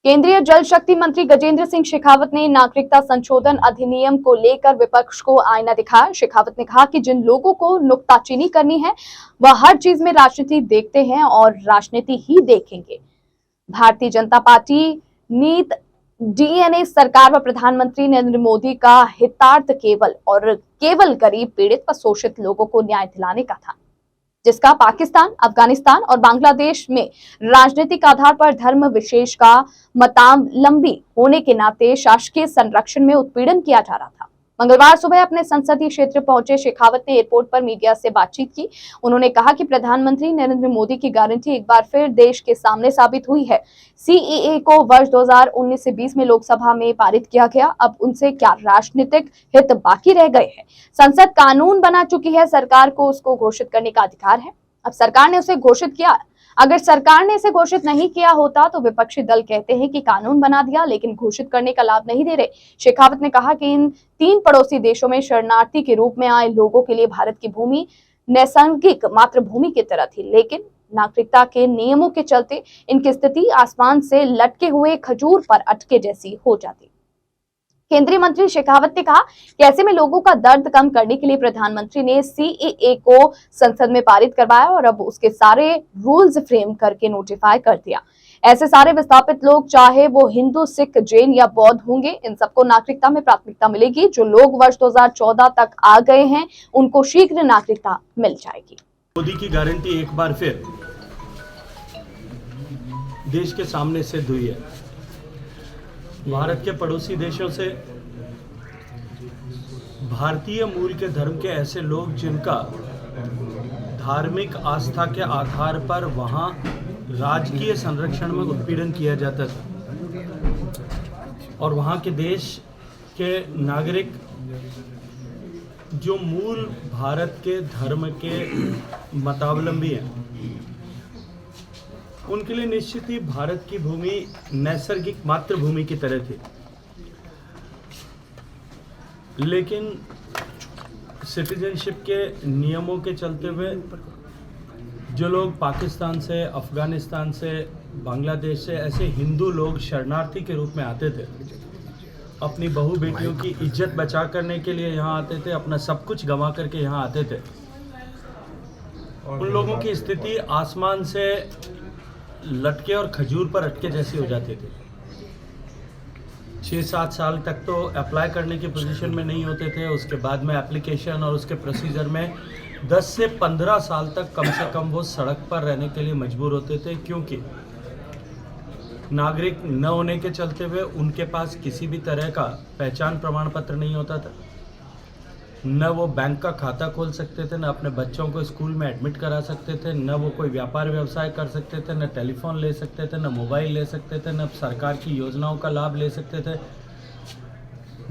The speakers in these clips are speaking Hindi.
केंद्रीय जल शक्ति मंत्री गजेंद्र सिंह शेखावत ने नागरिकता संशोधन अधिनियम को लेकर विपक्ष को आईना दिखाया। शेखावत ने कहा कि जिन लोगों को नुक्ताचीनी करनी है वह हर चीज में राजनीति देखते हैं और राजनीति ही देखेंगे। भारतीय जनता पार्टी नीत डीएनए सरकार व प्रधानमंत्री नरेंद्र मोदी का हितार्थ केवल गरीब, पीड़ित व शोषित लोगों को न्याय दिलाने का था, जिसका पाकिस्तान, अफगानिस्तान और बांग्लादेश में राजनीतिक आधार पर धर्म विशेष का मतावलंबी होने के नाते शासकीय संरक्षण में उत्पीड़न किया जा रहा था। मंगलवार सुबह अपने संसदीय क्षेत्र पहुंचे शेखावत ने एयरपोर्ट पर मीडिया से बातचीत की। उन्होंने कहा कि प्रधानमंत्री नरेंद्र मोदी की गारंटी एक बार फिर देश के सामने साबित हुई है। सीएए को वर्ष 2019 से 20 में लोकसभा में पारित किया गया। अब उनसे क्या राजनीतिक हित बाकी रह गए हैं? संसद कानून बना चुकी है, सरकार को उसको घोषित करने का अधिकार है। अब सरकार ने उसे घोषित किया। अगर सरकार ने इसे घोषित नहीं किया होता तो विपक्षी दल कहते हैं कि कानून बना दिया लेकिन घोषित करने का लाभ नहीं दे रहे। शेखावत ने कहा कि इन 3 पड़ोसी देशों में शरणार्थी के रूप में आए लोगों के लिए भारत की भूमि नैसर्गिक मातृभूमि की तरह थी, लेकिन नागरिकता के नियमों के चलते इनकी स्थिति आसमान से लटके हुए खजूर पर अटके जैसी हो जाती। केंद्रीय मंत्री शेखावत ने कहा कि ऐसे में लोगों का दर्द कम करने के लिए प्रधानमंत्री ने सीएए को संसद में पारित करवाया और अब उसके सारे रूल्स फ्रेम करके नोटिफाई कर दिया। ऐसे सारे विस्थापित लोग, चाहे वो हिंदू, सिख, जैन या बौद्ध होंगे, इन सबको नागरिकता में प्राथमिकता मिलेगी। जो लोग वर्ष 2014 तक आ गए हैं उनको शीघ्र नागरिकता मिल जाएगी। मोदी की गारंटी एक बार फिर देश के सामने सिद्ध हुई है। भारत के पड़ोसी देशों से भारतीय मूल के धर्म के ऐसे लोग जिनका धार्मिक आस्था के आधार पर वहां राजकीय संरक्षण में उत्पीड़न किया जाता था और वहां के देश के नागरिक जो मूल भारत के धर्म के मतावलंबी हैं, उनके लिए निश्चित ही भारत की भूमि नैसर्गिक मातृभूमि की तरह थी। लेकिन सिटीजनशिप के नियमों के चलते हुए जो लोग पाकिस्तान से, अफगानिस्तान से, बांग्लादेश से ऐसे हिंदू लोग शरणार्थी के रूप में आते थे, अपनी बहू बेटियों की इज्जत बचा करने के लिए यहाँ आते थे, अपना सब कुछ गंवा करके यहाँ आते थे, उन लोगों की स्थिति आसमान से लटके और खजूर पर अटके जैसी हो जाती थी। 6-7 साल तक तो अप्लाई करने की पोजीशन में नहीं होते थे। उसके बाद में एप्लीकेशन और उसके प्रोसीजर में 10 से 15 साल तक कम से कम वो सड़क पर रहने के लिए मजबूर होते थे, क्योंकि नागरिक न होने के चलते हुए उनके पास किसी भी तरह का पहचान प्रमाण पत्र नहीं होता था। न वो बैंक का खाता खोल सकते थे, न अपने बच्चों को स्कूल में एडमिट करा सकते थे, न वो कोई व्यापार व्यवसाय कर सकते थे, न टेलीफोन ले सकते थे, न मोबाइल ले सकते थे, न सरकार की योजनाओं का लाभ ले सकते थे,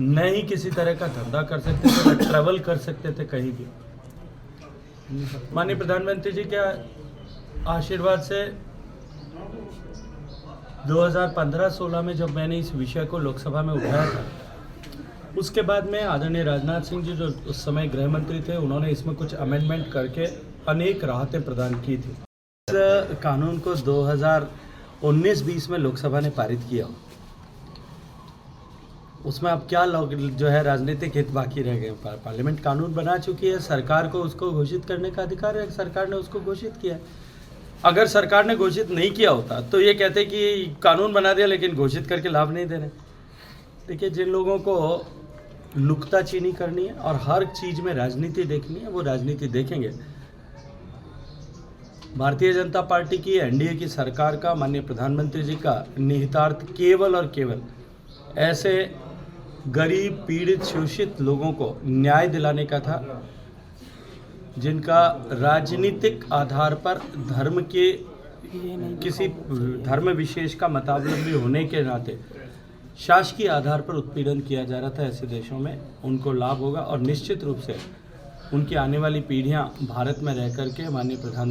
न ही किसी तरह का धंधा कर सकते थे, न ट्रैवल कर सकते थे कहीं भी। माननीय प्रधानमंत्री जी के आशीर्वाद से 2015-16 में जब मैंने इस विषय को लोकसभा में उठाया था, उसके बाद में आदरणीय राजनाथ सिंह जी जो उस समय गृह मंत्री थे, उन्होंने इसमें कुछ अमेंडमेंट करके अनेक राहतें प्रदान की थी। इस कानून को 2019-20 में लोकसभा ने पारित किया। उसमें अब क्या जो है राजनीतिक हित बाकी रह गए। पार्लियामेंट कानून बना चुकी है, सरकार को उसको घोषित करने का अधिकार है, सरकार ने उसको घोषित किया। अगर सरकार ने घोषित नहीं किया होता तो ये कहते कि कानून बना दिया लेकिन घोषित करके लाभ नहीं दे रहे। देखिए, जिन लोगों को नुक्ताचीनी करनी है और हर चीज में राजनीति देखनी है, वो राजनीति देखेंगे। भारतीय जनता पार्टी की, एनडीए की सरकार का, माननीय प्रधानमंत्री जी का निहितार्थ केवल और केवल ऐसे गरीब, पीड़ित, शोषित लोगों को न्याय दिलाने का था, जिनका राजनीतिक आधार पर धर्म के किसी धर्म विशेष का मतावलंबी होने के नाते शासकीय आधार पर उत्पीड़न किया जा रहा था। ऐसे देशों में उनको लाभ होगा और निश्चित रूप से उनकी आने वाली पीढ़ियां भारत में रह करके माननीय प्रधानमंत्री